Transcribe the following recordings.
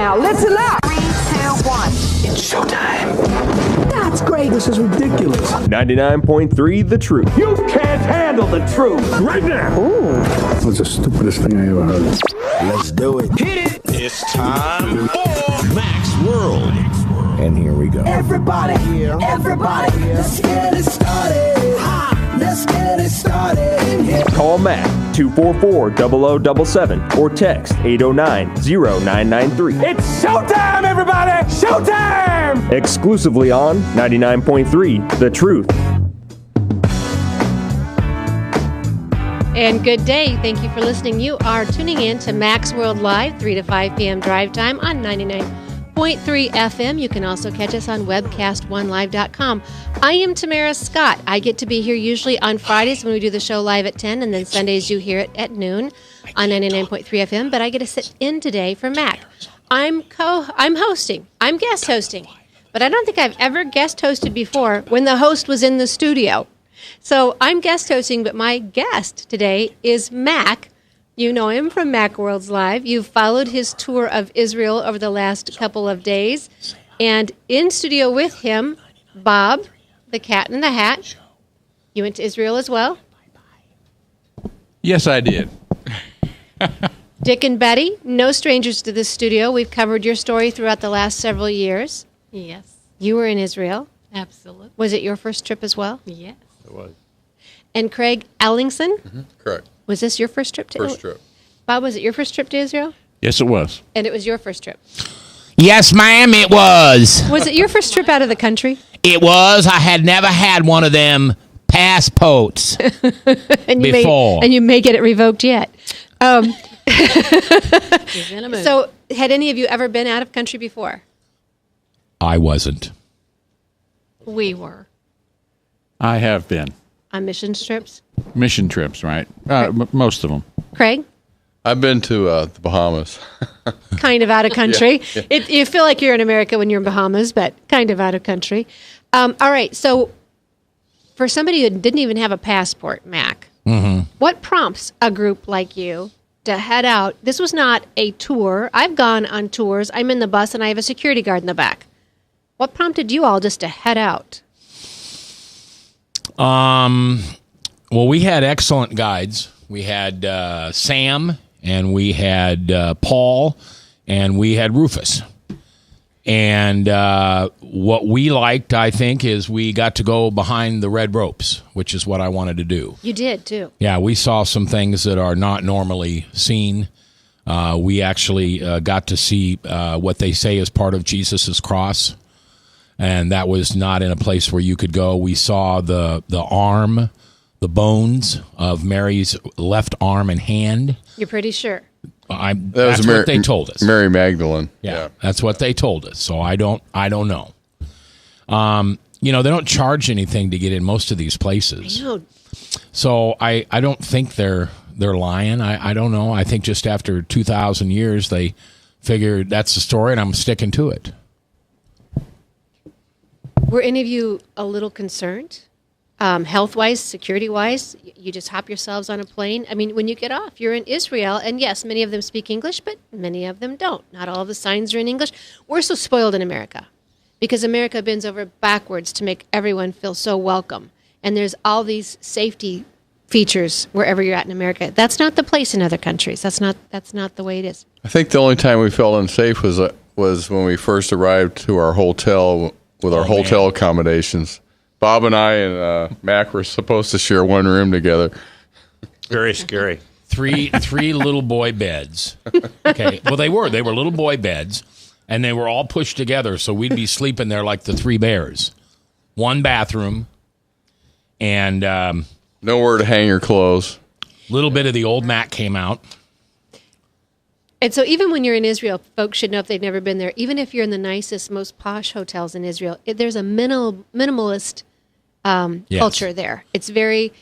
now. Listen up. 3, 2, 1. It's showtime. That's great. This is ridiculous. 99.3 The Truth. You can't handle the truth right now. Ooh. That was the stupidest thing I ever heard. Let's do it. Hit it. It's time for Mac's World. And here we go. Everybody, let's get it started. Let's get it started. Call Mac 244-0077 or text 809-0993. It's showtime, everybody! Showtime! Exclusively on 99.3 The Truth. And good day. Thank you for listening. You are tuning in to Mac's World Live, 3 to 5 p.m. drive time on 99.3 FM. You can also catch us on webcast1live.com. I am Tamara Scott. I get to be here usually on Fridays when we do the show live at 10, and then Sundays you hear it at noon on 99.3 FM. But I get to sit in today for Mac. I'm hosting. I'm guest hosting. But I don't think I've ever guest hosted before when the host was in the studio. So I'm guest hosting, but my guest today is Mac. You know him from Mac Worlds Live. You've followed his tour of Israel over the last couple of days. And in studio with him, Bob, the cat in the hat. You went to Israel as well? Yes, I did. Dick and Betty, no strangers to this studio. We've covered your story throughout the last several years. Yes. You were in Israel. Absolutely. Was it your first trip as well? Yes. It was. And Craig Ellingson? Mm-hmm. Correct. Was this your first trip to Israel? First trip. Bob, was it your first trip to Israel? Yes, it was. And it was your first trip. Yes, ma'am, it was. Was it your first trip out of the country? It was. I had never had one of them passports and before. And you may get it revoked yet. He's in a mood. So, had any of you ever been out of country before? I wasn't. We were. I have been. On mission trips? Mission trips, right? Most of them. Craig? I've been to the Bahamas. Kind of out of country. Yeah. You feel like you're in America when you're in Bahamas, but kind of out of country. All right, so for somebody who didn't even have a passport, Mac, what prompts a group like you to head out? This was not a tour. I've gone on tours. I'm in the bus, and I have a security guard in the back. What prompted you all just to head out? Well, we had excellent guides. We had Sam, and we had Paul, and we had Rufus. And what we liked, I think, is we got to go behind the red ropes, which is what I wanted to do. You did, too. Yeah, we saw some things that are not normally seen. We actually got to see what they say is part of Jesus' cross. And that was not in a place where you could go. We saw the arm, the bones of Mary's left arm and hand. You're pretty sure? That's what they told us. Mary Magdalene. Yeah, that's what they told us. So I don't know. They don't charge anything to get in most of these places. I know. So I don't think they're lying. I don't know. I think just after 2,000 years, they figured that's the story, and I'm sticking to it. Were any of you a little concerned? Health-wise, security-wise, you just hop yourselves on a plane. I mean, when you get off, you're in Israel, and yes, many of them speak English, but many of them don't. Not all of the signs are in English. We're so spoiled in America because America bends over backwards to make everyone feel so welcome. And there's all these safety features wherever you're at in America. That's not the place in other countries. That's not the way it is. I think the only time we felt unsafe was when we first arrived to our hotel with our hotel accommodations. Bob and I and Mac were supposed to share one room together. Very scary. Three little boy beds. Okay. Well, they were little boy beds, and they were all pushed together, so we'd be sleeping there like the three bears. One bathroom, and nowhere to hang your clothes. Little bit of the old Mac came out. And so even when you're in Israel, folks should know if they've never been there, even if you're in the nicest, most posh hotels in Israel, there's a minimalist culture there. It's very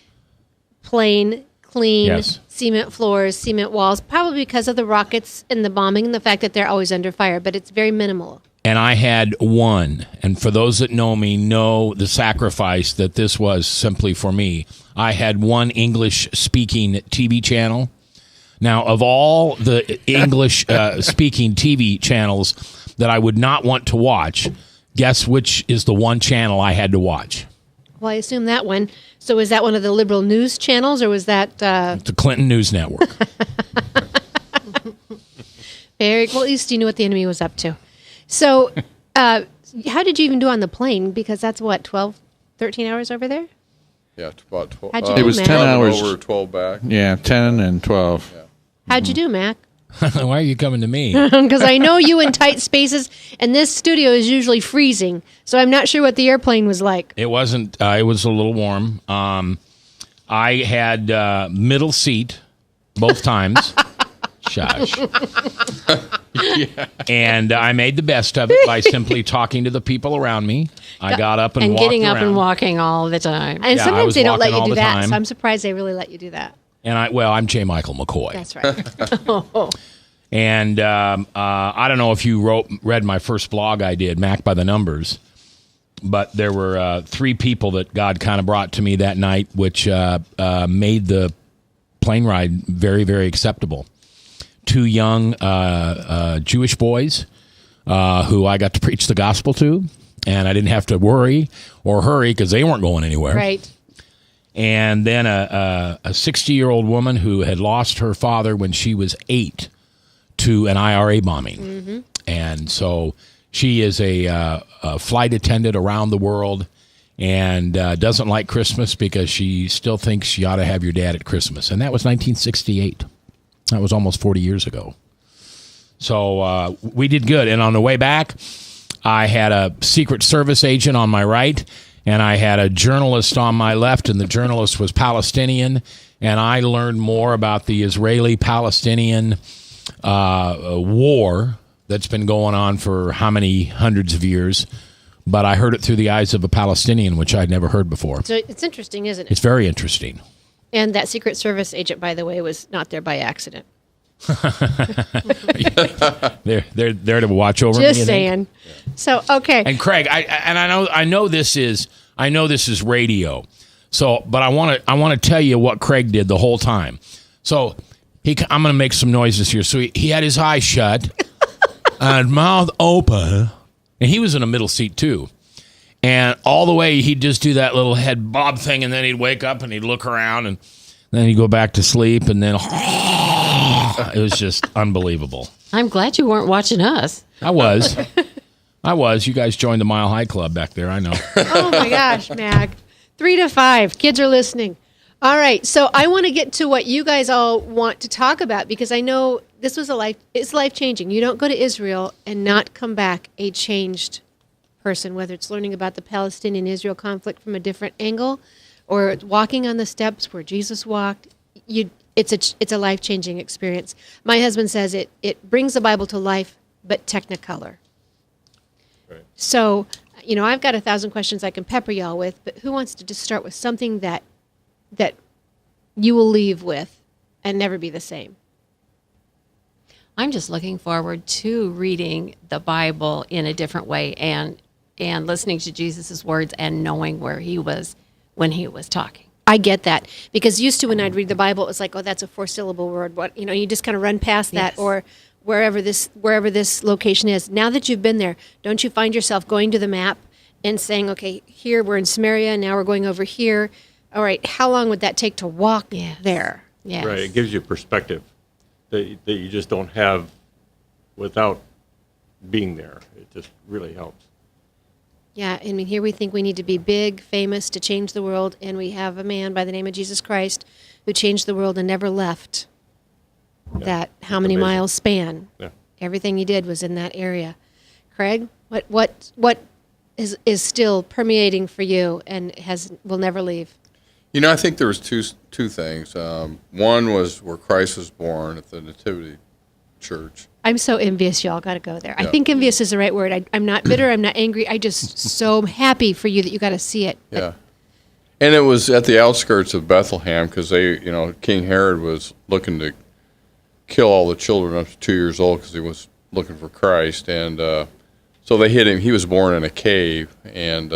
plain, clean, cement floors, cement walls, probably because of the rockets and the bombing and the fact that they're always under fire, but it's very minimal. And I had one, and for those that know me, know the sacrifice that this was simply for me. I had one English-speaking TV channel. Now, of all the English speaking TV channels that I would not want to watch, guess which is the one channel I had to watch? Well, I assume that one. So is that one of the liberal news channels, or was that... The Clinton News Network. Very well, at least you knew what the enemy was up to. So how did you even do on the plane? Because that's, what, 12, 13 hours over there? Yeah, about 12. How'd you do, It was Mac? 10 hours. Over 12 back. Yeah, 10 and 12. Yeah. How'd you do, Mac? Why are you coming to me? Because I know you in tight spaces, and this studio is usually freezing, so I'm not sure what the airplane was like. It wasn't. It was a little warm. I had middle seat both times. Shush. Yeah. And I made the best of it by simply talking to the people around me. I got up and walked getting up around. and walking all the time. And Yeah, I sometimes was they don't let walking you all do the that, time. so I'm surprised they really let you do that. And I'm J. Michael McCoy. That's right. And I don't know if you read my first blog I did, Mac by the Numbers, but there were 3 people that God kind of brought to me that night, which made the plane ride very, very acceptable. 2 young Jewish boys who I got to preach the gospel to, and I didn't have to worry or hurry because they weren't going anywhere. Right. And then a 60-year-old woman who had lost her father when she was 8 to an IRA bombing. Mm-hmm. And so she is a flight attendant around the world and doesn't like Christmas because she still thinks you ought to have your dad at Christmas. And that was 1968. That was almost 40 years ago. So we did good. And on the way back, I had a Secret Service agent on my right, and I had a journalist on my left, and the journalist was Palestinian. And I learned more about the Israeli-Palestinian war that's been going on for how many hundreds of years. But I heard it through the eyes of a Palestinian, which I'd never heard before. So it's interesting, isn't it? It's very interesting. And that Secret Service agent, by the way, was not there by accident. They're there to watch over me. Just saying. So okay. And Craig, I know this is radio. So, but I want to tell you what Craig did the whole time. So I'm going to make some noises here. So he had his eyes shut and mouth open, and he was in a middle seat too. And all the way he'd just do that little head bob thing, and then he'd wake up and he'd look around, and then he'd go back to sleep, and then it was just unbelievable. I'm glad you weren't watching us. I was. You guys joined the Mile High Club back there, I know. Oh my gosh, Mag. 3 to 5. Kids are listening. All right. So I want to get to what you guys all want to talk about, because I know this was it's life-changing. You don't go to Israel and not come back a changed person, whether it's learning about the Palestinian-Israel conflict from a different angle or walking on the steps where Jesus walked. It's a life-changing experience. My husband says it brings the Bible to life, but technicolor. Right. So, I've got 1,000 questions I can pepper y'all with, but who wants to just start with something that you will leave with and never be the same? I'm just looking forward to reading the Bible in a different way and listening to Jesus' words and knowing where he was when he was talking. I get that, because used to when I'd read the Bible, it was like, oh, that's a 4-syllable word. What, you just kind of run past that, yes. Or wherever this location is. Now that you've been there, don't you find yourself going to the map and saying, okay, here we're in Samaria, now we're going over here. All right, how long would that take to walk there? Yes. Right, it gives you perspective that you just don't have without being there. It just really helps. Yeah, I mean, here we think we need to be big, famous to change the world, and we have a man by the name of Jesus Christ who changed the world and never left that how many miles span. Yeah. Everything he did was in that area. Craig, what is still permeating for you and will never leave? I think there was two things. One was where Christ was born at the Nativity Church. I'm so envious y'all got to go there. Yeah. I think envious is the right word. I'm not bitter. I'm not angry. I just so happy for you that you got to see it. Yeah. And it was at the outskirts of Bethlehem because King Herod was looking to kill all the children up to 2 years old because he was looking for Christ. And so they hid him. He was born in a cave. And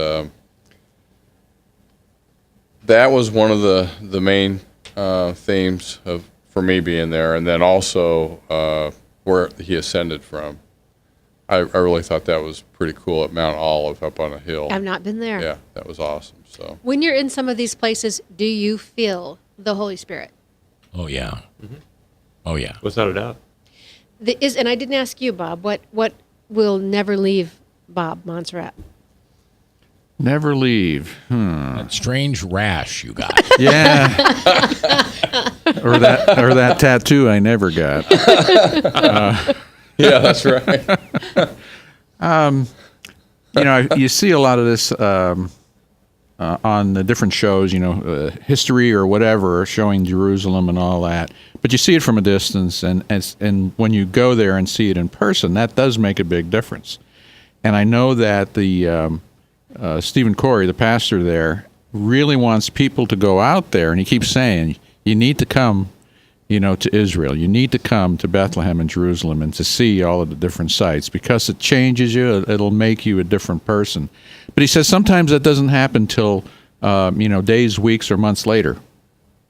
that was one of the main themes for me being there, and then also where he ascended from. I really thought that was pretty cool at Mount Olive up on a hill. I've not been there. Yeah, that was awesome. So when you're in some of these places, do you feel the Holy Spirit? Oh, yeah. Mm-hmm. Oh, yeah. Without a doubt. And I didn't ask you, Bob, what will never leave Bob Montserrat? Never leave. That strange rash you got. Yeah. or that tattoo I never got. yeah, that's right. You see a lot of this on the different shows, history or whatever, showing Jerusalem and all that. But you see it from a distance, and when you go there and see it in person, that does make a big difference. And I know that the Stephen Corey, the pastor there, really wants people to go out there, and he keeps saying, you need to come, to Israel. You need to come to Bethlehem and Jerusalem and to see all of the different sites, because it changes you. It'll make you a different person. But he says sometimes that doesn't happen till, days, weeks, or months later,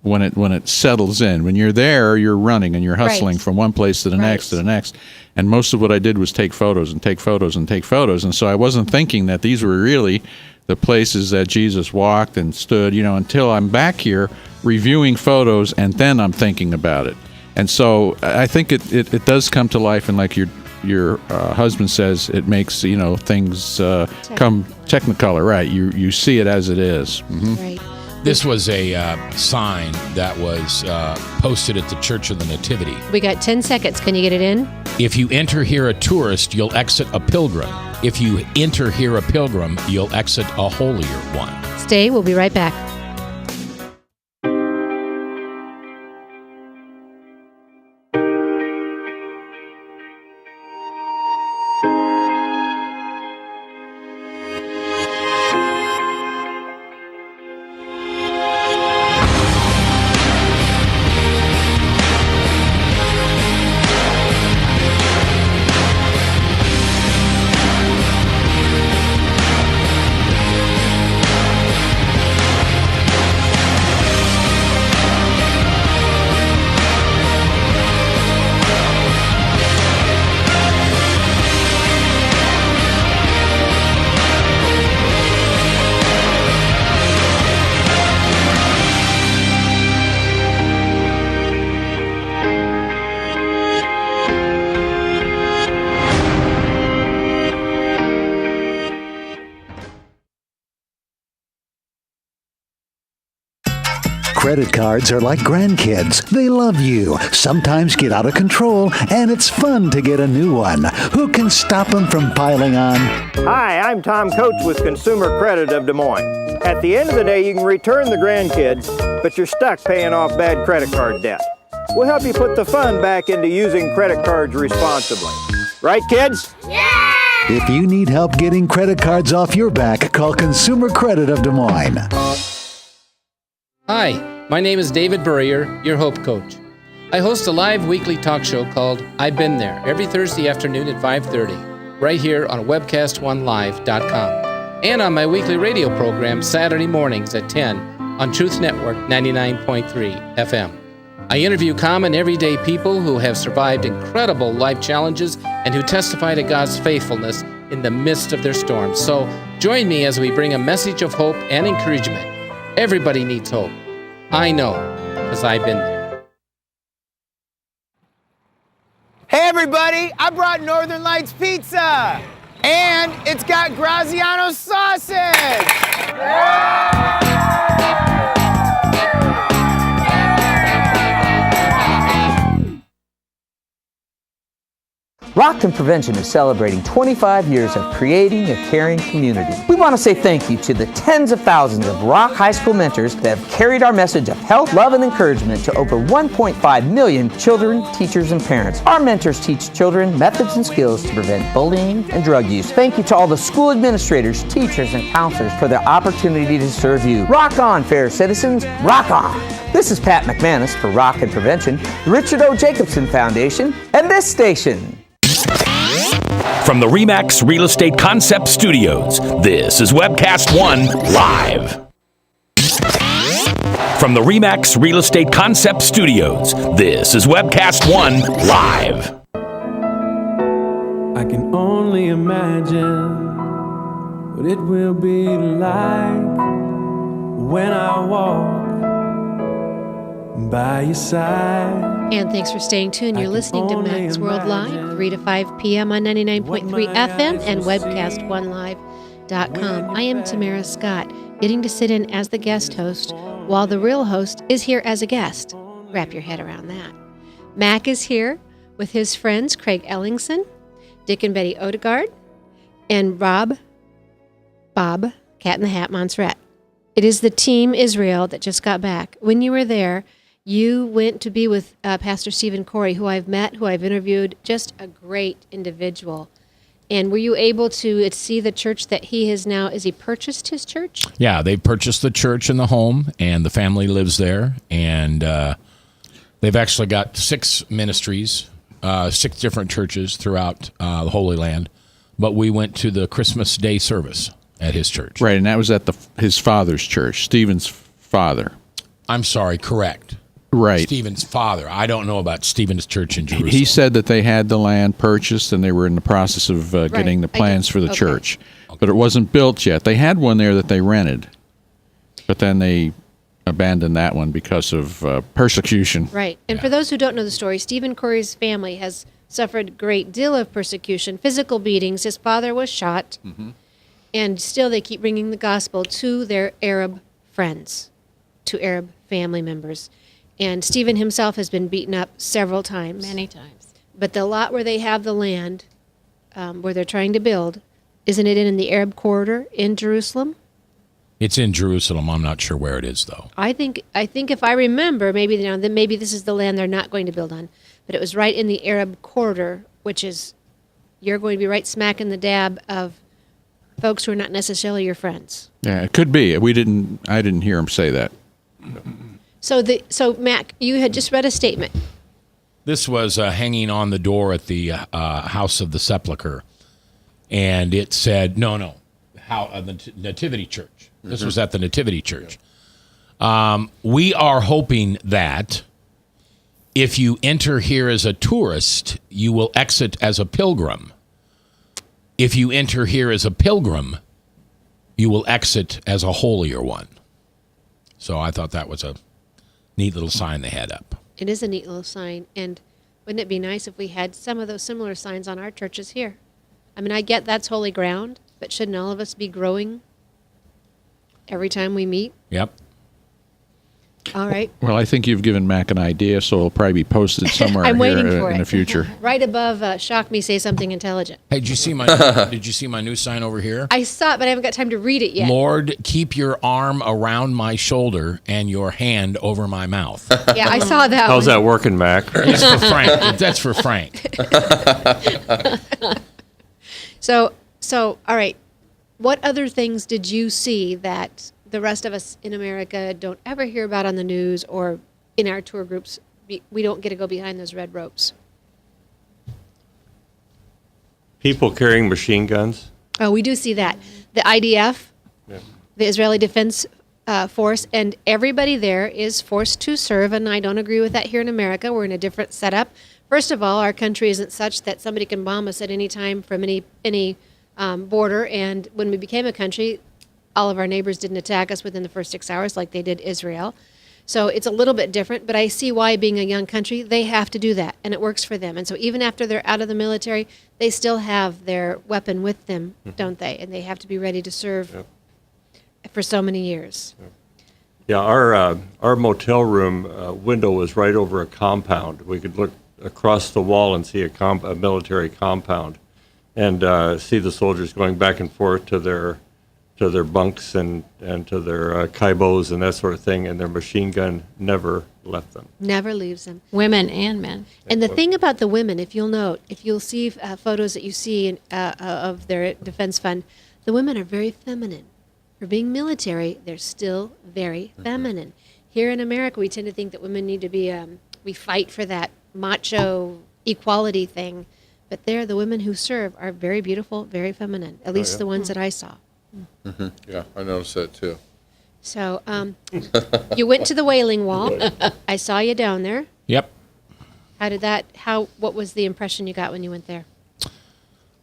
when it settles in. When you're there, you're running and you're hustling from one place to the next to the next. And most of what I did was take photos and take photos and take photos. And so I wasn't thinking that these were really the places that Jesus walked and stood, until I'm back here reviewing photos, and then I'm thinking about it. And so I think it does come to life, and like your husband says, it makes things come technicolor, right? You see it as it is. Mm-hmm. Right. This was a sign that was posted at the Church of the Nativity. We got 10 seconds. Can you get it in? If you enter here a tourist, you'll exit a pilgrim. If you enter here a pilgrim, you'll exit a holier one. Stay. We'll be right back. Credit cards are like grandkids. They love you, sometimes get out of control, and it's fun to get a new one. Who can stop them from piling on? Hi, I'm Tom Coates with Consumer Credit of Des Moines. At the end of the day, you can return the grandkids, but you're stuck paying off bad credit card debt. We'll help you put the fun back into using credit cards responsibly. Right, kids? Yeah! If you need help getting credit cards off your back, call Consumer Credit of Des Moines. Hi. My name is David Burrier, your Hope Coach. I host a live weekly talk show called I've Been There every Thursday afternoon at 5:30, right here on webcast1live.com, and on my weekly radio program Saturday mornings at 10 on Truth Network 99.3 FM. I interview common everyday people who have survived incredible life challenges and who testify to God's faithfulness in the midst of their storms. So join me as we bring a message of hope and encouragement. Everybody needs hope. I know, because I've been there. Hey everybody, I brought Northern Lights Pizza, and it's got Graziano sausage! Rock and Prevention is celebrating 25 years of creating a caring community. We want to say thank you to the tens of thousands of Rock High School mentors that have carried our message of health, love, and encouragement to over 1.5 million children, teachers, and parents. Our mentors teach children methods and skills to prevent bullying and drug use. Thank you to all the school administrators, teachers, and counselors for their opportunity to serve you. Rock on, fair citizens. Rock on. This is Pat McManus for Rock and Prevention, the Richard O. Jacobson Foundation, and this station. From the RE/MAX Real Estate Concept Studios, this is Webcast One Live. From the RE/MAX Real Estate Concept Studios, this is Webcast One Live. I can only imagine what it will be like when I walk by your side. And thanks for staying tuned. You're listening to Max World Live, 3 to 5 p.m. on 99.3 FM and webcast1live.com. I am Tamara Scott, getting to sit in as the guest host while the real host is here as a guest. Wrap your head around that. Mac is here with his friends Craig Ellingson, Dick and Betty Odegaard, and Bob, Cat in the Hat Montserrat. It is the Team Israel that just got back. When you were there, you went to be with Pastor Stephen Corey, who I've met, who I've interviewed, just a great individual. And were you able to see the church that he has now, has he purchased his church? Yeah, they purchased the church and the home, and the family lives there. And they've actually got 6 ministries, 6 different churches throughout the Holy Land. But we went to the Christmas Day service at his church. Right, and that was at his father's church, Stephen's father. I'm sorry, correct. Right. Stephen's father. I don't know about Stephen's church in Jerusalem. He said that they had the land purchased and they were in the process of getting the plans for the church. But it wasn't built yet. They had one there that they rented, but then they abandoned that one because of persecution. Right. And for those who don't know the story, Stephen Corey's family has suffered a great deal of persecution, physical beatings. His father was shot, and still they keep bringing the gospel to their Arab friends, to Arab family members. And Stephen himself has been beaten up several times. Many times. But the lot where they have the land, where they're trying to build, isn't it in the Arab corridor in Jerusalem? It's in Jerusalem. I'm not sure where it is, though. I think if I remember, maybe then maybe this is the land they're not going to build on. But it was right in the Arab corridor, which is, you're going to be right smack in the dab of folks who are not necessarily your friends. Yeah, it could be. I didn't hear him say that. So Mac, you had just read a statement. This was hanging on the door at the House of the Sepulchre, and it said, the Nativity Church. This was at the Nativity Church. We are hoping that if you enter here as a tourist, you will exit as a pilgrim. If you enter here as a pilgrim, you will exit as a holier one. So I thought that was a neat little sign they had up. It is a neat little sign, and wouldn't it be nice if we had some of those similar signs on our churches here? I mean, I get that's holy ground, but shouldn't all of us be growing every time we meet? Yep. All right. Well, I think you've given Mac an idea, so it'll probably be posted somewhere I'm waiting here for in it. the future. Right above, shock me, say something intelligent. Hey, did you see my new sign over here? I saw it, but I haven't got time to read it yet. Lord, keep your arm around my shoulder and your hand over my mouth. Yeah, I saw that. How's that working, Mac? It's for Frank. That's for Frank. So, all right. What other things did you see that the rest of us in America don't ever hear about on the news or in our tour groups? We don't get to go behind those red ropes. People carrying machine guns. Oh, we do see that. The IDF, the Israeli Defense Force, and everybody there is forced to serve, and I don't agree with that here in America. We're in a different setup. First of all, our country isn't such that somebody can bomb us at any time from any border, and when we became a country, all of our neighbors didn't attack us within the first 6 hours like they did Israel. So it's a little bit different, but I see why, being a young country, they have to do that, and it works for them. And so even after they're out of the military, they still have their weapon with them, don't they? And they have to be ready to serve for so many years. Yeah, our motel room window was right over a compound. We could look across the wall and see a military compound, and see the soldiers going back and forth to their bunks and to their kaibos and that sort of thing, and their machine gun never left them. Never leaves them. Women and men. And the thing about the women, if you'll see photos that you see of their defense fund, the women are very feminine. For being military, they're still very feminine. Here in America, we tend to think that women need to be, we fight for that macho equality thing, but there, the women who serve are very beautiful, very feminine, at least the ones that I saw. Yeah, I noticed that too. So you went to the Wailing Wall. I saw you down there. Yep. What was the impression you got when you went there?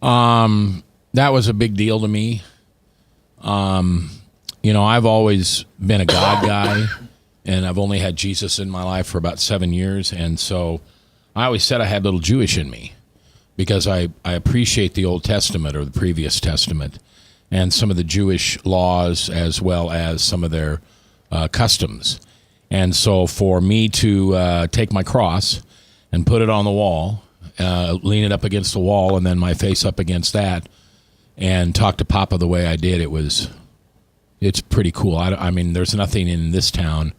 That was a big deal to me. I've always been a God guy, and I've only had Jesus in my life for about 7 years. And so I always said I had a little Jewish in me because I appreciate the Old Testament or the previous Testament and some of the Jewish laws as well as some of their customs. And so for me to take my cross and put it on the wall, lean it up against the wall, and then my face up against that, and talk to Papa the way I did, it's pretty cool. I mean, there's nothing in this town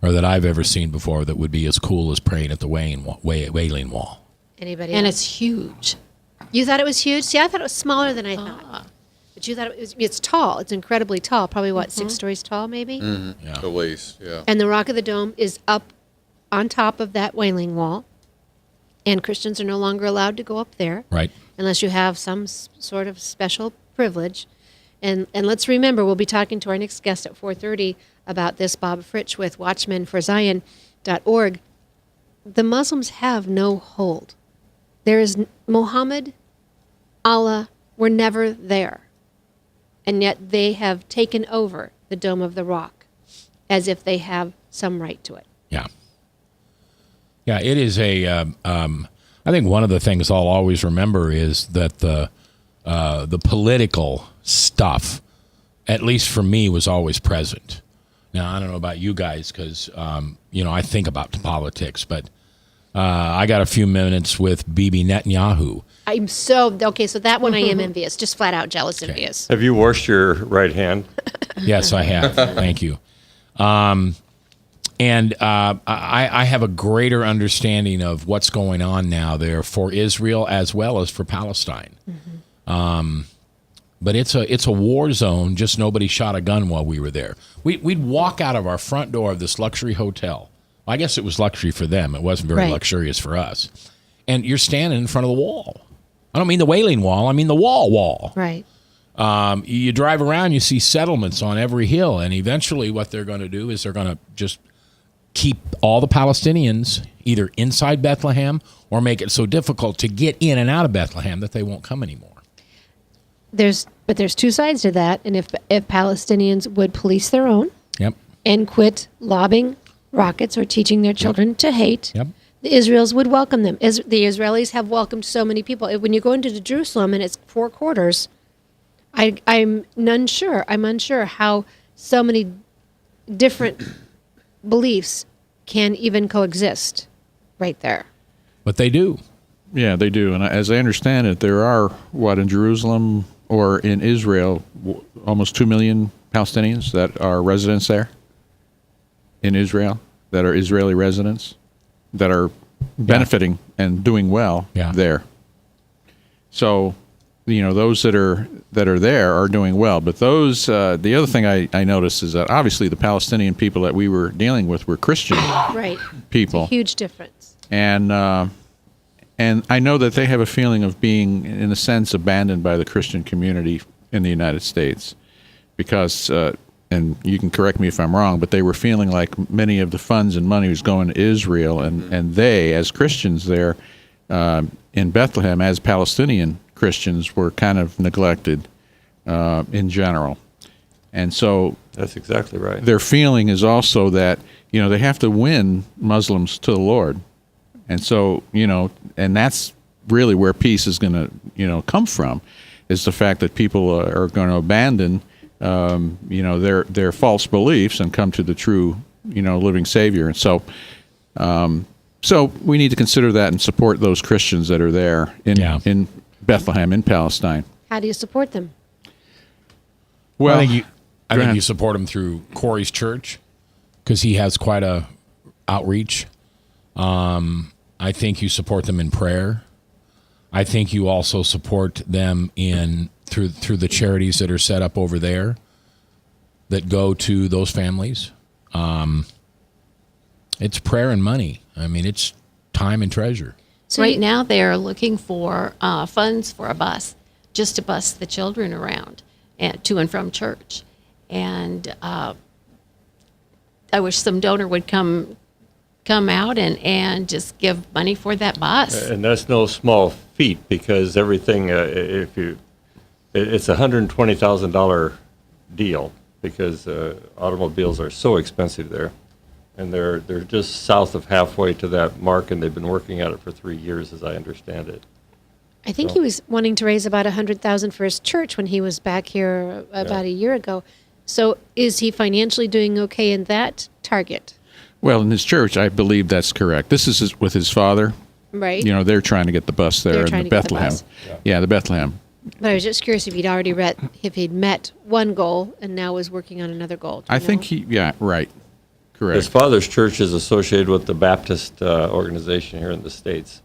or that I've ever seen before that would be as cool as praying at the Wailing Wall. Anybody And else? it's huge. You thought it was huge? See, I thought it was smaller than I thought. But you thought it's tall. It's incredibly tall. Probably, 6 stories tall, maybe? Mm-hmm. Yeah. At least, yeah. And the Rock of the Dome is up on top of that Wailing Wall. And Christians are no longer allowed to go up there. Right. Unless you have some sort of special privilege. And let's remember, we'll be talking to our next guest at 4:30 about this, Bob Fritsch with WatchmenForZion.org. The Muslims have no hold. There is Muhammad, Allah were never there. And yet they have taken over the Dome of the Rock as if they have some right to it. Yeah. Yeah, it is I think one of the things I'll always remember is that the political stuff, at least for me, was always present. Now, I don't know about you guys because, I think about the politics, but I got a few minutes with Bibi Netanyahu. I'm so that one I am envious, just flat out jealous envious. Have you washed your right hand? Yes, I have. Thank you. I have a greater understanding of what's going on now there for Israel as well as for Palestine. Mm-hmm. But it's a war zone. Just nobody shot a gun while we were there. We'd walk out of our front door of this luxury hotel. I guess it was luxury for them. It wasn't very luxurious for us. And you're standing in front of the wall. I don't mean the Wailing Wall. I mean the wall. Right. You drive around, you see settlements on every hill, and eventually what they're going to do is they're going to just keep all the Palestinians either inside Bethlehem or make it so difficult to get in and out of Bethlehem that they won't come anymore. There's two sides to that, and if Palestinians would police their own, and quit lobbing rockets or teaching their children to hate, the Israelis would welcome them. The Israelis have welcomed so many people. When you go into Jerusalem and it's 4 quarters, I'm unsure how so many different beliefs can even coexist right there. But they do. Yeah, they do. And as I understand it, there are, in Jerusalem or in Israel, almost 2 million Palestinians that are residents there in Israel, that are Israeli residents, that are benefiting and doing well there. So, those that are there are doing well. But those, the other thing I noticed is that obviously the Palestinian people that we were dealing with were Christian people. It's a huge difference. And I know that they have a feeling of being, in a sense, abandoned by the Christian community in the United States because, and you can correct me if I'm wrong, but they were feeling like many of the funds and money was going to Israel, and they, as Christians there in Bethlehem, as Palestinian Christians, were kind of neglected in general. And so that's exactly right. Their feeling is also that, they have to win Muslims to the Lord. And so, and that's really where peace is going to, come from, is the fact that people are going to abandon, their false beliefs and come to the true, living Savior. And so, so we need to consider that and support those Christians that are there in Bethlehem, in Palestine. How do you support them? Well, I think you support them through Corey's church because he has quite a outreach. I think you support them in prayer. I think you also support them through the charities that are set up over there that go to those families. It's prayer and money. I mean, it's time and treasure. So right now they're looking for funds for a bus, just to bus the children around and to and from church. And some donor would come out and just give money for that bus. And that's no small feat, because everything, it's a $120,000 deal, because automobiles are so expensive there. And they're just south of halfway to that mark, and they've been working at it for 3 years, as I understand it. I think he was wanting to raise about $100,000 for his church when he was back here about a year ago. So is he financially doing okay in that target? Well, in his church, I believe that's correct. This is with his father. Right. You know, they're trying to get the bus there in the Bethlehem. Yeah, the Bethlehem. But I was just curious if he'd met one goal and now was working on another goal. I think right. Correct. His father's church is associated with the Baptist organization here in the States.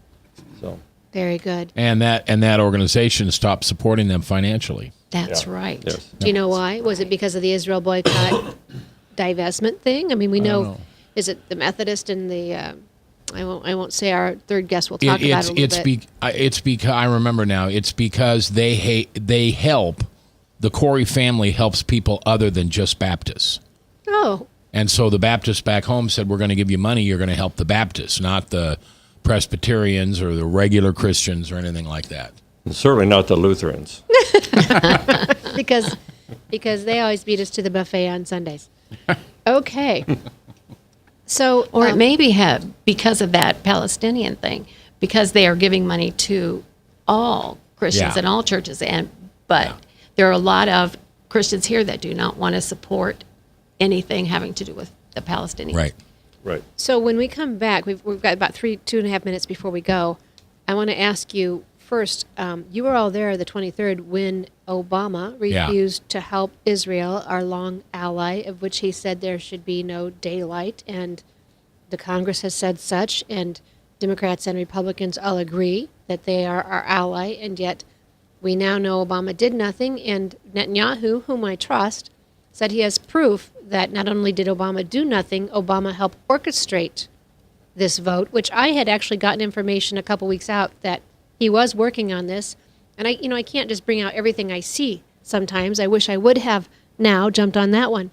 So very good. And that organization stopped supporting them financially. That's right. Yes. Do you know why? Was it because of the Israel boycott divestment thing? I mean, we know. Is it the Methodist and the? I won't say our third guest. We'll talk about it a little bit. It's because I remember now. It's because they help. The Corey family helps people other than just Baptists. Oh. And so the Baptists back home said, "We're going to give you money. You're going to help the Baptists, not the Presbyterians or the regular Christians or anything like that." And certainly not the Lutherans. because they always beat us to the buffet on Sundays. Okay. So, or it may be because of that Palestinian thing, because they are giving money to all Christians and all churches, but there are a lot of Christians here that do not want to support anything having to do with the Palestinians. Right. So when we come back, we've got about 2.5 minutes before we go. I want to ask you first. You were all there the 23rd when Obama refused to help Israel, our long ally, of which he said there should be no daylight, and the Congress has said such, and Democrats and Republicans all agree that they are our ally, and yet we now know Obama did nothing, and Netanyahu, whom I trust, said he has proof that not only did Obama do nothing, Obama helped orchestrate this vote, which I had actually gotten information a couple weeks out that he was working on this. And I can't just bring out everything I see sometimes. I wish I would have now jumped on that one.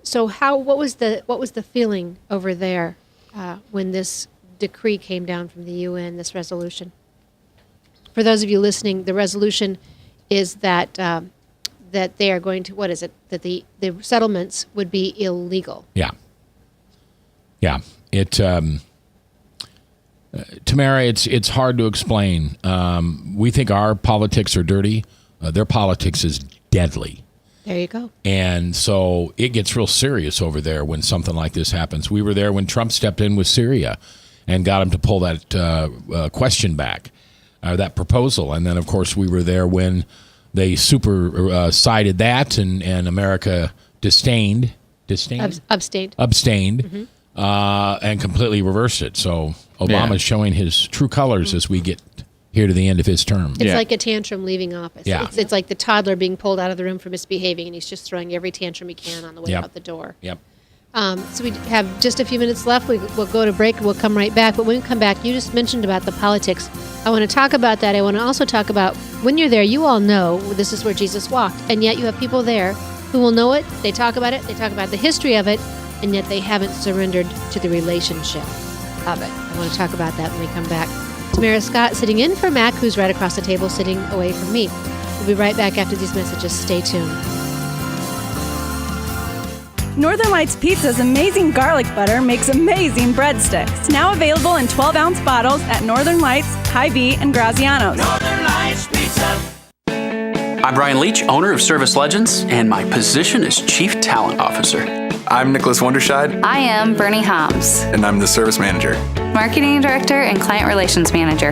So what was the feeling over there when this decree came down from the UN, this resolution? For those of you listening, the resolution is that that they are going to, that the settlements would be illegal. Yeah. Tamara, it's hard to explain. We think our politics are dirty. Their politics is deadly. There you go. And so it gets real serious over there when something like this happens. We were there when Trump stepped in with Syria and got him to pull that question back, that proposal. And then, of course, we were there when they sided that and America abstained. Mm-hmm. And completely reversed it. So Obama's showing his true colors as we get here to the end of his term. It's like a tantrum leaving office. Yeah. It's like the toddler being pulled out of the room for misbehaving, and he's just throwing every tantrum he can on the way out the door. Yep. So we have just a few minutes left. We'll go to break. We'll come right back. But when we come back, you just mentioned about the politics. I want to talk about that. I want to also talk about when you're there, you all know this is where Jesus walked. And yet you have people there who will know it. They talk about it. They talk about the history of it. And yet they haven't surrendered to the relationship of it. I want to talk about that when we come back. Tamara Scott sitting in for Mac, who's right across the table sitting away from me. We'll be right back after these messages. Stay tuned. Northern Lights Pizza's amazing garlic butter makes amazing breadsticks. Now available in 12-ounce bottles at Northern Lights, Hy-Vee, and Graziano's. Northern Lights Pizza. I'm Brian Leach, owner of Service Legends, and my position is Chief Talent Officer. I'm Nicholas Wonderscheid. I am Bernie Homs. And I'm the Service Manager. Marketing Director and Client Relations Manager.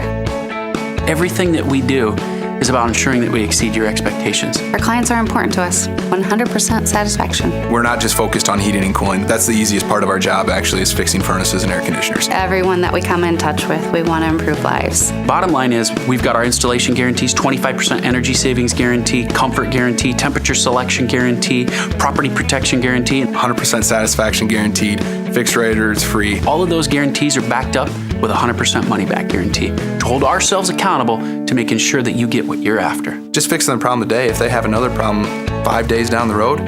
Everything that we do is about ensuring that we exceed your expectations. Our clients are important to us. 100% satisfaction. We're not just focused on heating and cooling. That's the easiest part of our job, actually, is fixing furnaces and air conditioners. Everyone that we come in touch with, we want to improve lives. Bottom line is, we've got our installation guarantees, 25% energy savings guarantee, comfort guarantee, temperature selection guarantee, property protection guarantee. 100% satisfaction guaranteed. Fixed raters free. All of those guarantees are backed up with a 100% money back guarantee to hold ourselves accountable to making sure that you get what you're after. Just fixing the problem today. If they have another problem 5 days down the road,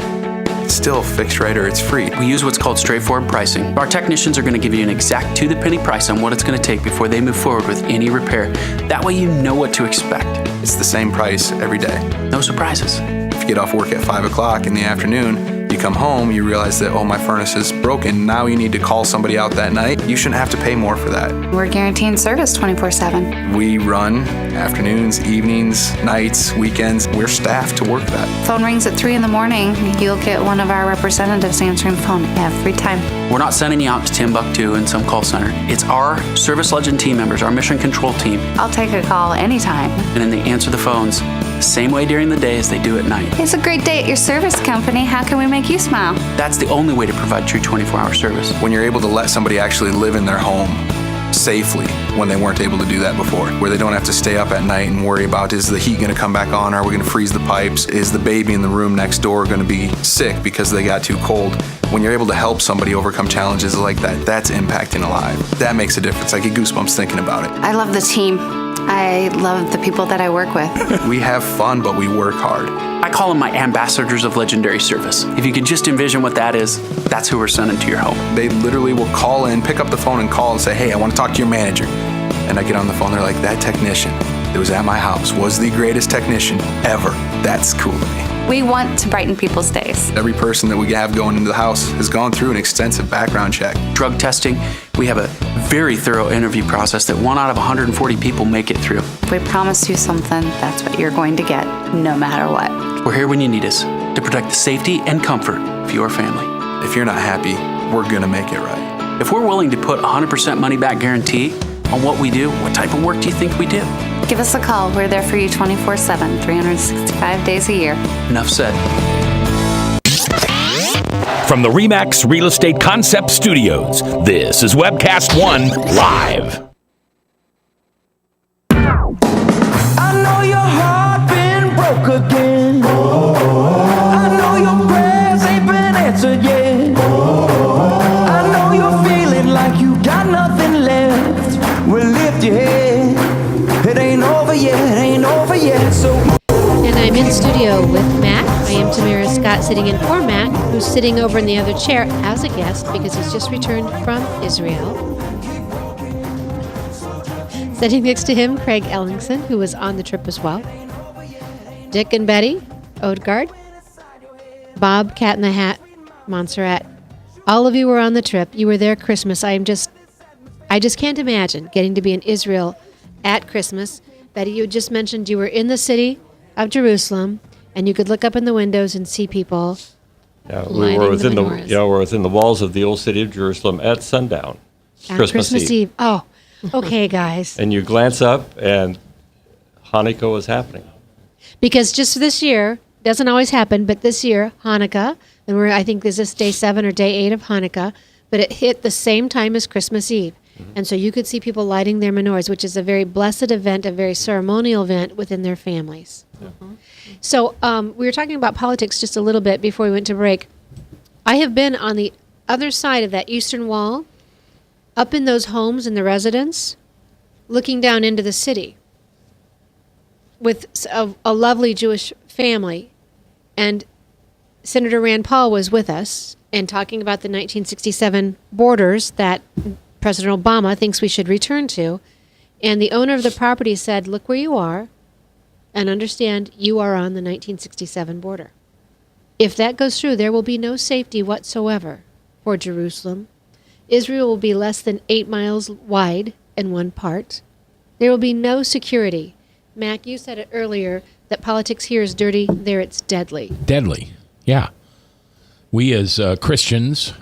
it's still fixed right or it's free. We use what's called straightforward pricing. Our technicians are going to give you an exact to-the-penny price on what it's going to take before they move forward with any repair. That way you know what to expect. It's the same price every day. No surprises. If you get off work at 5 o'clock in the afternoon, you come home, you realize that, oh, my furnace is broken. Now you need to call somebody out that night. You shouldn't have to pay more for that. We're guaranteeing service 24/7. We run afternoons, evenings, nights, weekends. We're staffed to work that. Phone rings at 3 in the morning. You'll get one of our representatives answering the phone every time. We're not sending you out to Timbuktu in some call center. It's our Service Legend team members, our mission control team. I'll take a call anytime. And then they answer the phones the same way during the day as they do at night. It's a great day at your service company. How can we make you smile? That's the only way to provide true 24-hour service. When you're able to let somebody actually live in their home safely when they weren't able to do that before, where they don't have to stay up at night and worry about, is the heat going to come back on? Are we going to freeze the pipes? Is the baby in the room next door going to be sick because they got too cold? When you're able to help somebody overcome challenges like that, that's impacting a life. That makes a difference. I get goosebumps thinking about it. I love the team. I love the people that I work with. We have fun, but we work hard. I call them my ambassadors of legendary service. If you could just envision what that is, that's who we're sending to your home. They literally will call in, pick up the phone and call and say, hey, I want to talk to your manager. And I get on the phone, they're like, that technician that was at my house was the greatest technician ever. That's cool to me. We want to brighten people's days. Every person that we have going into the house has gone through an extensive background check. Drug testing, we have a very thorough interview process that 1 out of 140 people make it through. If we promise you something, that's what you're going to get, no matter what. We're here when you need us to protect the safety and comfort of your family. If you're not happy, we're going to make it right. If we're willing to put 100% money back guarantee on what we do, what type of work do you think we do? Give us a call. We're there for you 24/7, 365 days a year. Enough said. From the RE/MAX Real Estate Concept Studios, this is Webcast One Live. I know your heart been broke again. I know your prayers ain't been answered yet. I know you're feeling like you got nothing left. Well, lift your head. It ain't over yet, ain't over yet. So. And I'm in studio with Matt. I am Tamara Scott, sitting in for Matt, who's sitting over in the other chair as a guest because he's just returned from Israel. Sitting next to him, Craig Ellingson, who was on the trip as well. Dick and Betty Odegaard, Bob, Cat in the Hat, Montserrat. All of you were on the trip. You were there Christmas. I just can't imagine getting to be in Israel at Christmas. Betty, you just mentioned you were in the city of Jerusalem, and you could look up in the windows and see people. Yeah, we were within the walls of the old city of Jerusalem at sundown. On Christmas Eve. Oh, okay, guys. And you glance up, and Hanukkah was happening. Because just this year, doesn't always happen, but this year, Hanukkah, and I think this is day 7 or day 8 of Hanukkah, but it hit the same time as Christmas Eve. And so you could see people lighting their menorahs, which is a very blessed event, a very ceremonial event within their families. Mm-hmm. So we were talking about politics just a little bit before we went to break. I have been on the other side of that eastern wall, up in those homes and the residence, looking down into the city with a lovely Jewish family. And Senator Rand Paul was with us and talking about the 1967 borders that President Obama thinks we should return to. And the owner of the property said, look where you are and understand you are on the 1967 border. If that goes through, there will be no safety whatsoever for Jerusalem. Israel will be less than 8 miles wide in one part. There will be no security. Mac, you said it earlier that politics here is dirty. There it's deadly. Deadly, yeah. We as Christians,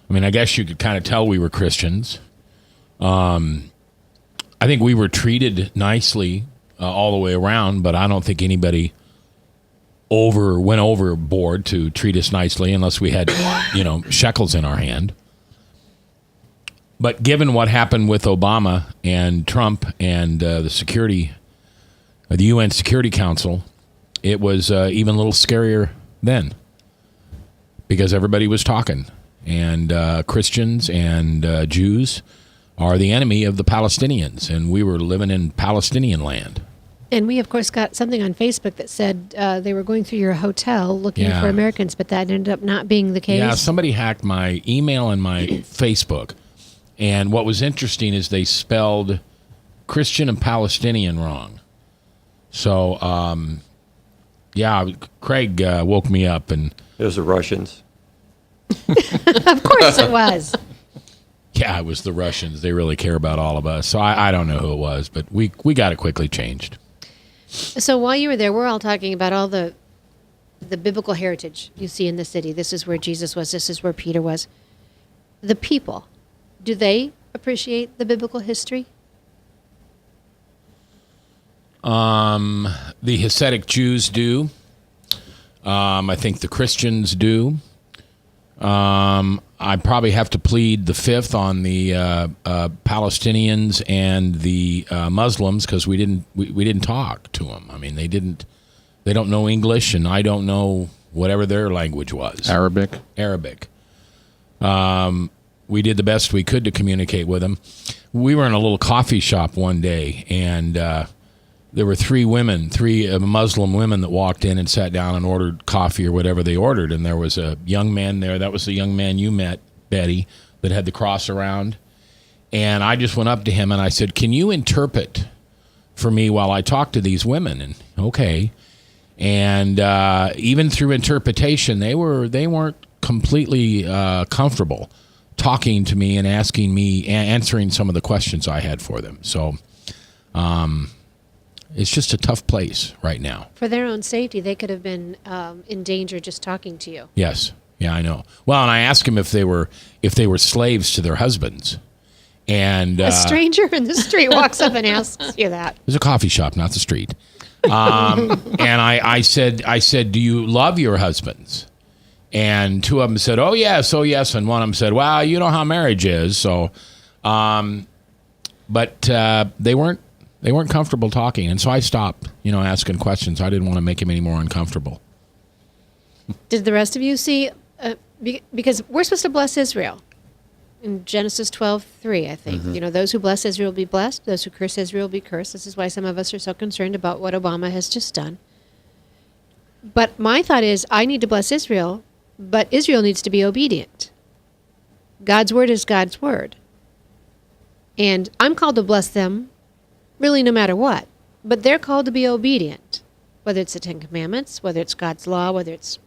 I mean, I guess you could kind of tell we were Christians. I think we were treated nicely all the way around, but I don't think anybody went overboard to treat us nicely unless we had, shekels in our hand. But given what happened with Obama and Trump and the UN Security Council, it was even a little scarier then because everybody was talking. And Christians and Jews are the enemy of the Palestinians, and we were living in Palestinian land. And we, of course, got something on Facebook that said they were going through your hotel looking Yeah. for Americans, but that ended up not being the case. Yeah, somebody hacked my email and my Facebook. And what was interesting is they spelled Christian and Palestinian wrong. So, yeah, Craig woke me up, and it was the Russians. Of course it was. Yeah, it was the Russians. They really care about all of us. So I don't know who it was, but we got it quickly changed. So while you were there, we're all talking about all the biblical heritage you see in the city. This is where Jesus was. This is where Peter was. The people, do they appreciate the biblical history? The Hasidic Jews do. I think the Christians do. I probably have to plead the fifth on the Palestinians and the Muslims because we didn't talk to them. I mean, they don't know English, and I don't know whatever their language was. Arabic. We did the best we could to communicate with them. We were in a little coffee shop one day, and there were three Muslim women that walked in and sat down and ordered coffee or whatever they ordered. And there was a young man there. That was the young man you met, Betty, that had the cross around. And I just went up to him and I said, "Can you interpret for me while I talk to these women?" And okay. And even through interpretation, they weren't completely comfortable talking to me and answering some of the questions I had for them. So, it's just a tough place right now. For their own safety, they could have been in danger just talking to you. Yes. Yeah, I know. Well, and I asked him if they were slaves to their husbands. And A stranger in the street walks up and asks you that. It was a coffee shop, not the street. And I said, "Do you love your husbands?" And two of them said, "Oh yes, oh yes." And one of them said, "Well, you know how marriage is." So, but they weren't comfortable talking, and so I stopped, asking questions. I didn't want to make him any more uncomfortable. Did the rest of you see? Because we're supposed to bless Israel in Genesis 12:3, I think. Mm-hmm. Those who bless Israel will be blessed. Those who curse Israel will be cursed. This is why some of us are so concerned about what Obama has just done. But my thought is, I need to bless Israel, but Israel needs to be obedient. God's word is God's word. And I'm called to bless them really no matter what. But they're called to be obedient, whether it's the Ten Commandments, whether it's God's law, whether it's...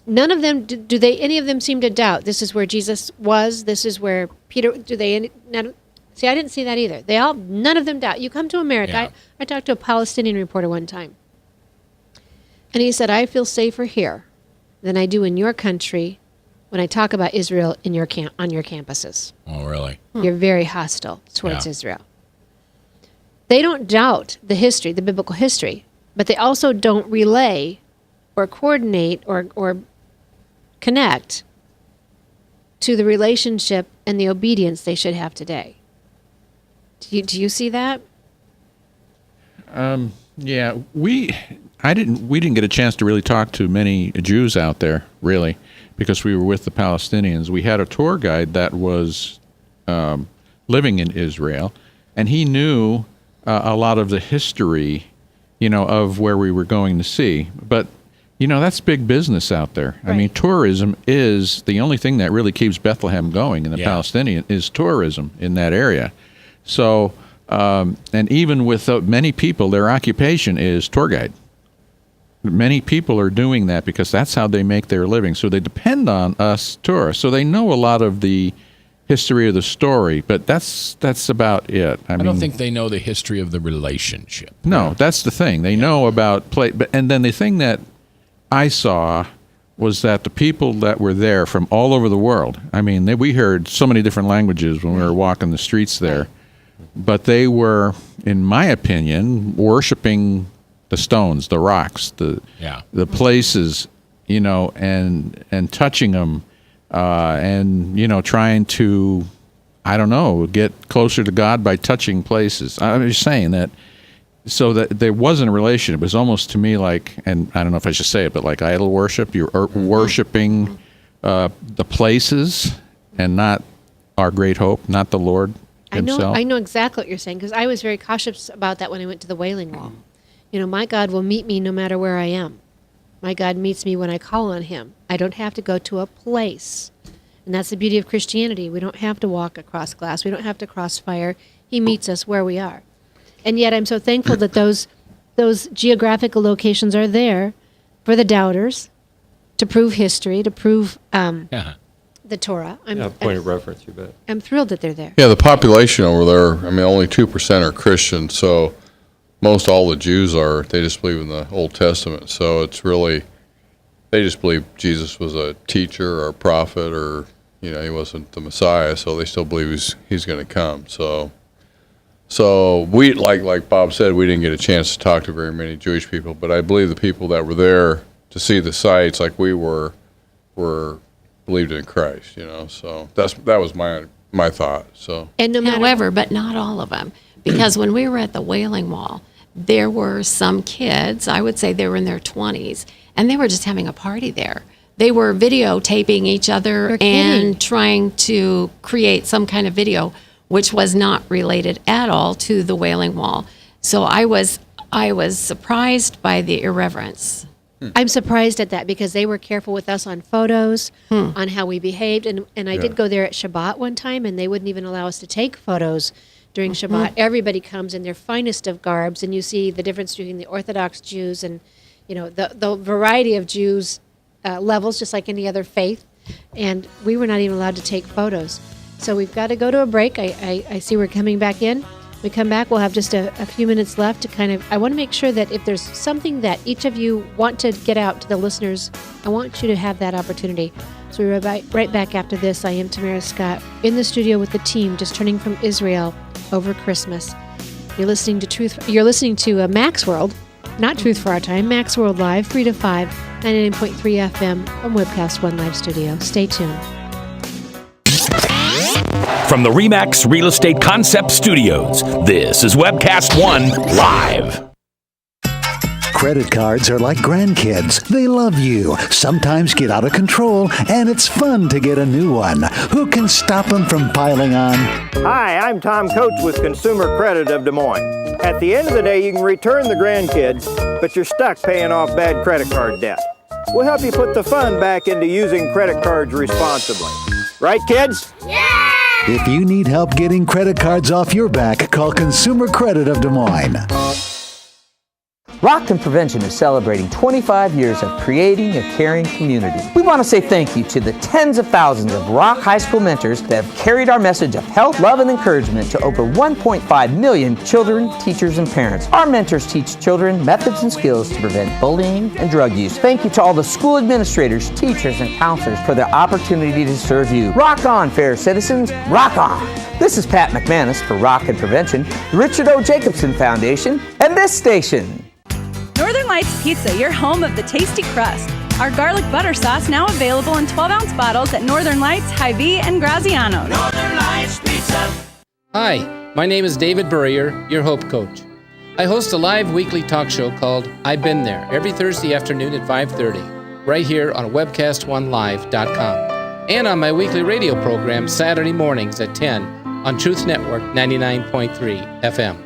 None of them, any of them seem to doubt this is where Jesus was, this is where Peter, see, I didn't see that either. None of them doubt. You come to America, yeah. I talked to a Palestinian reporter one time, and he said, "I feel safer here than I do in your country when I talk about Israel on your campuses." Oh, really? You're very hostile towards Israel. They don't doubt the history, the biblical history, but they also don't relay or coordinate or connect to the relationship and the obedience they should have today. Do you see that? Yeah, we didn't get a chance to really talk to many Jews out there, really, because we were with the Palestinians. We had a tour guide that was living in Israel, and he knew a lot of the history, of where we were going to see. But, that's big business out there. Right. I mean, tourism is the only thing that really keeps Bethlehem going in the Palestinian is tourism in that area. So, and even with many people, their occupation is tour guide. Many people are doing that because that's how they make their living. So they depend on us tourists. So they know a lot of the history of the story, but that's about it. I mean, don't think they know the history of the relationship. No, that's the thing. They know about and then the thing that I saw was that the people that were there from all over the world, I mean, we heard so many different languages when we were walking the streets there, but they were, in my opinion, worshiping the stones, the rocks, the places, and touching them, and trying to, I don't know, get closer to God by touching places. I'm just saying that, so that there wasn't a relation. It was almost to me like, and I don't know if I should say it, but like idol worship. You're worshiping the places and not our great hope, not the Lord. himself. I know exactly what you're saying, because I was very cautious about that when I went to the Wailing Wall. My God will meet me no matter where I am. My God meets me when I call on him. I don't have to go to a place. And that's the beauty of Christianity. We don't have to walk across glass. We don't have to cross fire. He meets us where we are. And yet I'm so thankful that those geographical locations are there for the doubters to prove history, to prove the Torah. Point of reference, you bet. I'm thrilled that they're there. Yeah, the population over there, only 2% are Christian, so most all the Jews they just believe in the Old Testament. So it's really, they just believe Jesus was a teacher or a prophet, or, he wasn't the Messiah, so they still believe he's going to come. So we, like Bob said, we didn't get a chance to talk to very many Jewish people, but I believe the people that were there to see the sites, like we were believed in Christ, So that was my thought. So, and however, but not all of them, because when we were at the Wailing Wall, there were some kids. I would say they were in their 20s, and they were just having a party there. They were videotaping each other and trying to create some kind of video, which was not related at all to the Wailing Wall. So I was surprised by the irreverence. I'm surprised at that, because they were careful with us on photos, on how we behaved. And I did go there at Shabbat one time, and they wouldn't even allow us to take photos during Shabbat. Everybody comes in their finest of garbs, and you see the difference between the Orthodox Jews and, the variety of Jews levels, just like any other faith. And we were not even allowed to take photos. So we've got to go to a break. I see we're coming back in. We come back, we'll have just a few minutes left to I want to make sure that if there's something that each of you want to get out to the listeners, I want you to have that opportunity. So we'll be right back after this. I am Tamara Scott in the studio with the team, just turning from Israel over Christmas. You're listening to Max World, not Truth for Our Time, Max World Live, 3 to 5, 99.3 FM from Webcast One Live Studio. Stay tuned. From the RE/MAX Real Estate Concept Studios, this is Webcast One Live. Credit cards are like grandkids. They love you, sometimes get out of control, and it's fun to get a new one. Who can stop them from piling on? Hi, I'm Tom Coates with Consumer Credit of Des Moines. At the end of the day, you can return the grandkids, but you're stuck paying off bad credit card debt. We'll help you put the fun back into using credit cards responsibly. Right, kids? Yeah! If you need help getting credit cards off your back, call Consumer Credit of Des Moines. Rockton Prevention is celebrating 25 years of creating a caring community. We want to say thank you to the tens of thousands of Rock High School mentors that have carried our message of health, love, and encouragement to over 1.5 million children, teachers, and parents. Our mentors teach children methods and skills to prevent bullying and drug use. Thank you to all the school administrators, teachers, and counselors for their opportunity to serve you. Rock on, fair citizens. Rock on. This is Pat McManus for Rockton Prevention, the Richard O. Jacobson Foundation, and this station. Northern Lights Pizza, your home of the tasty crust. Our garlic butter sauce now available in 12-ounce bottles at Northern Lights, Hy-Vee, and Graziano's. Northern Lights Pizza. Hi, my name is David Burrier, your Hope Coach. I host a live weekly talk show called I've Been There every Thursday afternoon at 5:30, right here on webcast1live.com, and on my weekly radio program Saturday mornings at 10 on Truth Network 99.3 FM.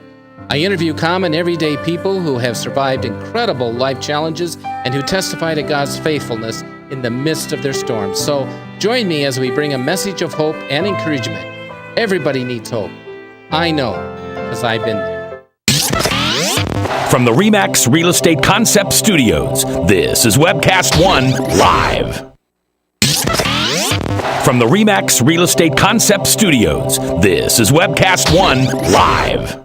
I interview common everyday people who have survived incredible life challenges and who testify to God's faithfulness in the midst of their storms. So join me as we bring a message of hope and encouragement. Everybody needs hope. I know, because I've been there. From the RE/MAX Real Estate Concept Studios, this is Webcast One Live. From the RE/MAX Real Estate Concept Studios, this is Webcast One Live.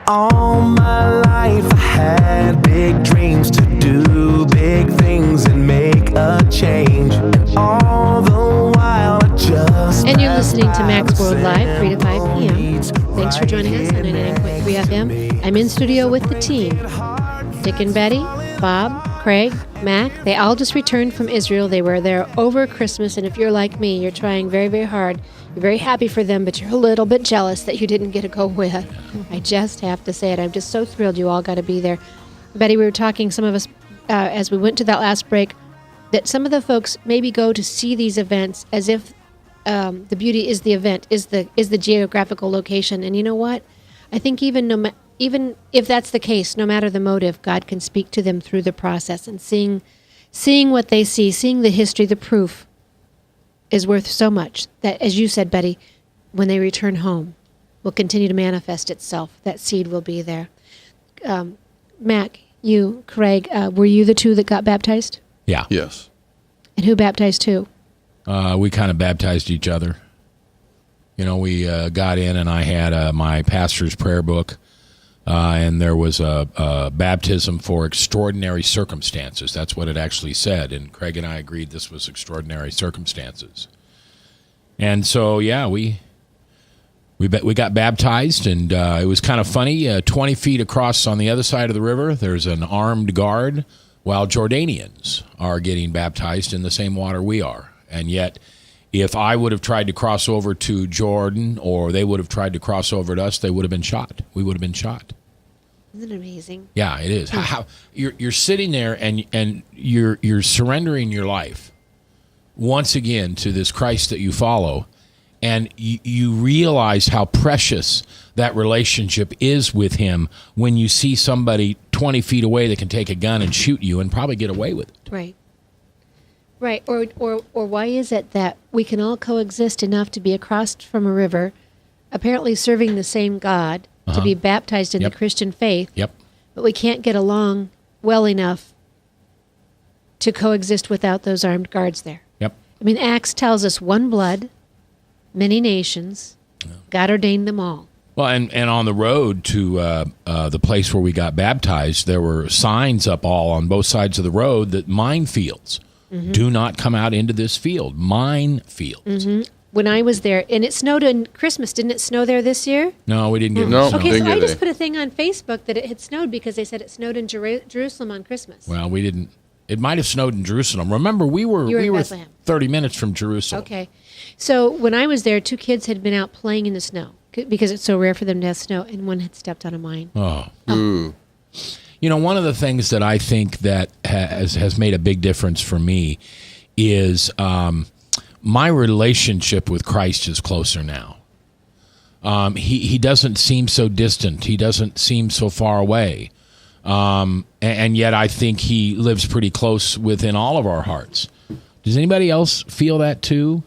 All my life I had big dreams to do big things and make a change. And all the while I just And you're listening to Max World Live, 3 to 5 p.m. Thanks for joining us on 99.3 FM. I'm in studio with the team. Dick and Betty, Bob, Craig, Mac, they all just returned from Israel. They were there over Christmas, and if you're like me, you're trying very, very hard. You're very happy for them, but you're a little bit jealous that you didn't get to go with. I just have to say it. I'm just so thrilled you all got to be there. Betty, we were talking, some of us, as we went to that last break, that some of the folks maybe go to see these events as if the beauty is the event, is the geographical location. And you know what? I think even if that's the case, no matter the motive, God can speak to them through the process. And seeing what they see, seeing the history, the proof, is worth so much that, as you said, Betty, when they return home, will continue to manifest itself. That seed will be there. Mac, you, Craig, were you the two that got baptized? Yeah. Yes. And who baptized who? We kind of baptized each other. You know, we got in, and I had my pastor's prayer book, and there was a baptism for extraordinary circumstances. That's what it actually said, and Craig and I agreed this was extraordinary circumstances. And so, yeah, we got baptized, and it was kind of funny. 20 feet across on the other side of the river, there's an armed guard, while Jordanians are getting baptized in the same water we are. And yet, if I would have tried to cross over to Jordan, or they would have tried to cross over to us, they would have been shot. We would have been shot. Isn't it amazing? Yeah, it is. How you're sitting there and you're surrendering your life once again to this Christ that you follow, and you realize how precious that relationship is with him when you see somebody 20 feet away that can take a gun and shoot you and probably get away with it. Right. Right. Or why is it that we can all coexist enough to be across from a river, apparently serving the same God, to be baptized in the Christian faith, but we can't get along well enough to coexist without those armed guards there? Yep. I mean, Acts tells us one blood, many nations, God ordained them all. Well, and on the road to the place where we got baptized, there were signs up all on both sides of the road that minefields. Mm-hmm. Do not come out into this field. Minefields. Mm-hmm. When I was there, and it snowed on Christmas. Didn't it snow there this year? No, we didn't get no. snow. Okay, so I just put a thing on Facebook that it had snowed because they said it snowed in Jerusalem on Christmas. Well, we didn't. It might have snowed in Jerusalem. Remember, we were Bethlehem. 30 minutes from Jerusalem. Okay. So when I was there, 2 kids had been out playing in the snow because it's so rare for them to have snow, and one had stepped on a mine. Oh. You know, one of the things that I think that has made a big difference for me is my relationship with Christ is closer now. He doesn't seem so distant. He doesn't seem so far away. And yet I think he lives pretty close within all of our hearts. Does anybody else feel that too?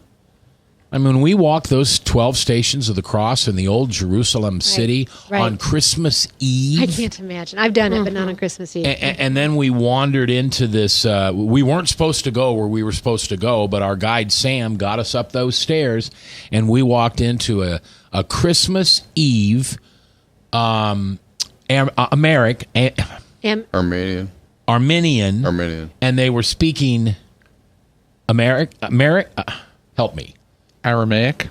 I mean, when we walk those 12 stations of the cross in the old Jerusalem city on Christmas Eve. I can't imagine. I've done it, but not on Christmas Eve. And then we wandered into this. We weren't supposed to go where we were supposed to go, but our guide Sam got us up those stairs, and we walked into a Christmas Eve Armenian, and they were speaking help me. Aramaic.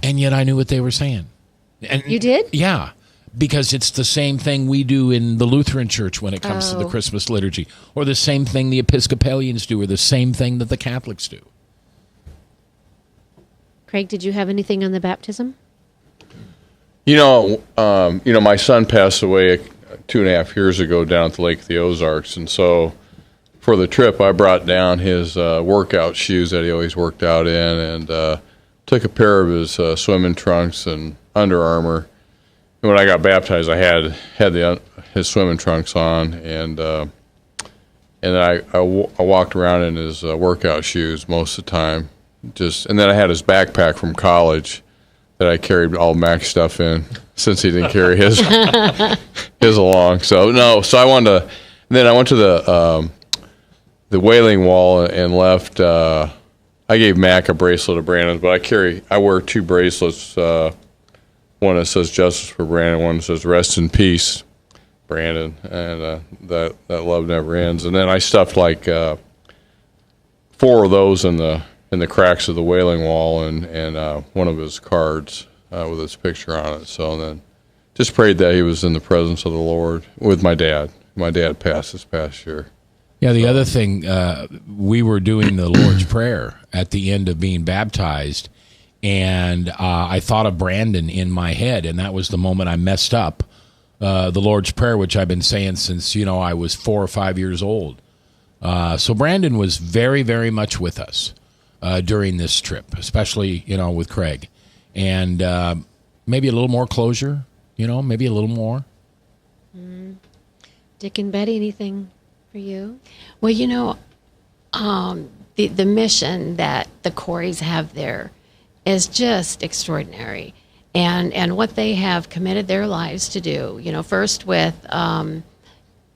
And yet I knew what they were saying. And you did? Yeah, because it's the same thing we do in the Lutheran Church when it comes to the Christmas liturgy, or the same thing the Episcopalians do, or the same thing that the Catholics do. Craig, did you have anything on the baptism? You know, my son passed away 2.5 years ago down at the Lake of the Ozarks, and so for the trip, I brought down his workout shoes that he always worked out in, and took a pair of his swimming trunks and Under Armour. And when I got baptized, I had his swimming trunks on, and I walked around in his workout shoes most of the time. And then I had his backpack from college that I carried all Mac's stuff in, since he didn't carry his along. So I wanted to. Then I went to the Wailing Wall and left. I gave Mac a bracelet of Brandon's, but I wear 2 bracelets. One that says "Justice for Brandon," one that says "Rest in Peace, Brandon," and that love never ends. And then I stuffed like 4 of those in the cracks of the Wailing Wall, and one of his cards with his picture on it. So then just prayed that he was in the presence of the Lord with my dad. My dad passed this past year. Yeah, the other thing, we were doing the Lord's Prayer at the end of being baptized, and I thought of Brandon in my head, and that was the moment I messed up the Lord's Prayer, which I've been saying since, I was 4 or 5 years old. So Brandon was very, very much with us. during this trip, especially, with Craig. And maybe a little more closure, maybe a little more. Dick and Betty, anything for you? Well, the mission that the Coreys have there is just extraordinary. And what they have committed their lives to do, first with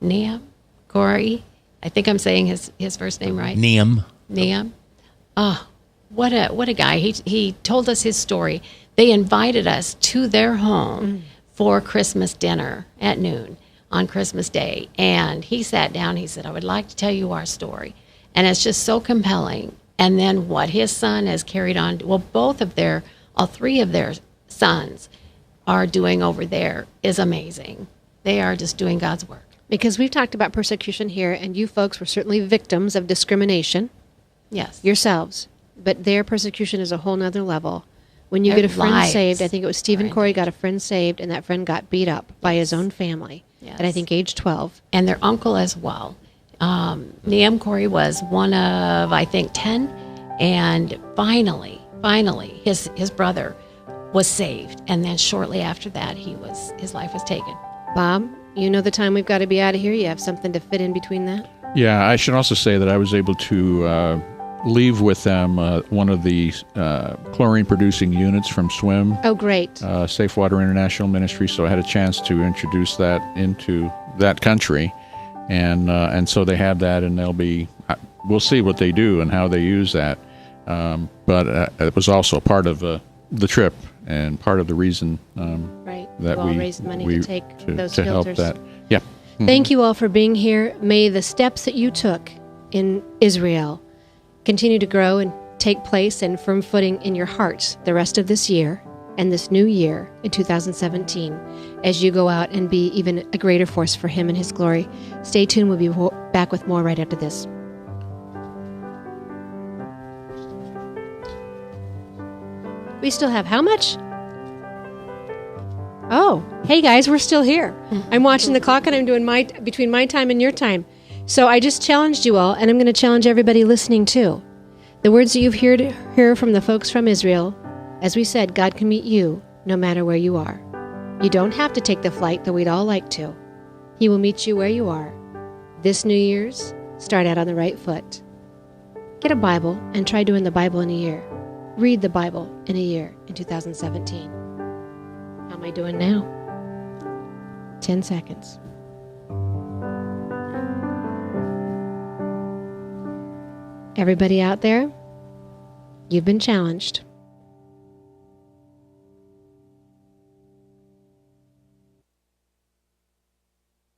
Neam Corey. I think I'm saying his first name right. Neam. Oh, what a guy. He told us his story. They invited us to their home for Christmas dinner at noon on Christmas Day. And he sat down, he said, I would like to tell you our story. And it's just so compelling. And then what his son has carried on, all three of their sons are doing over there is amazing. They are just doing God's work. Because we've talked about persecution here, and you folks were certainly victims of discrimination. Yes. Yourselves. But their persecution is a whole nother level. When you get a friend saved, I think it was Stephen Corey got a friend saved, and that friend got beat up by his own family at, I think, age 12. And their uncle as well. Neam Corey was one of, I think, 10. And finally, his brother was saved. And then shortly after that, his life was taken. Bob, you know the time we've got to be out of here? You have something to fit in between that? Yeah, I should also say that I was able to leave with them one of the chlorine-producing units from SWIM. Oh, great. Safe Water International Ministry, so I had a chance to introduce that into that country. And so they have that, and we'll see what they do and how they use that. But it was also part of the trip and part of the reason that we raised money to take those filters. Help that. Yeah. Thank you all for being here. May the steps that you took in Israel continue to grow and take place and firm footing in your hearts the rest of this year and this new year in 2017 as you go out and be even a greater force for Him and His glory. Stay tuned. We'll be back with more right after this. We still have how much? Oh, hey guys, we're still here. I'm watching the clock and I'm doing between my time and your time. So I just challenged you all, and I'm going to challenge everybody listening too. The words that you've heard from the folks from Israel, as we said, God can meet you no matter where you are. You don't have to take the flight, though we'd all like to. He will meet you where you are. This New Year's, start out on the right foot. Get a Bible and try doing the Bible in a year. Read the Bible in a year in 2017. How am I doing now? 10 seconds. Everybody out there, you've been challenged.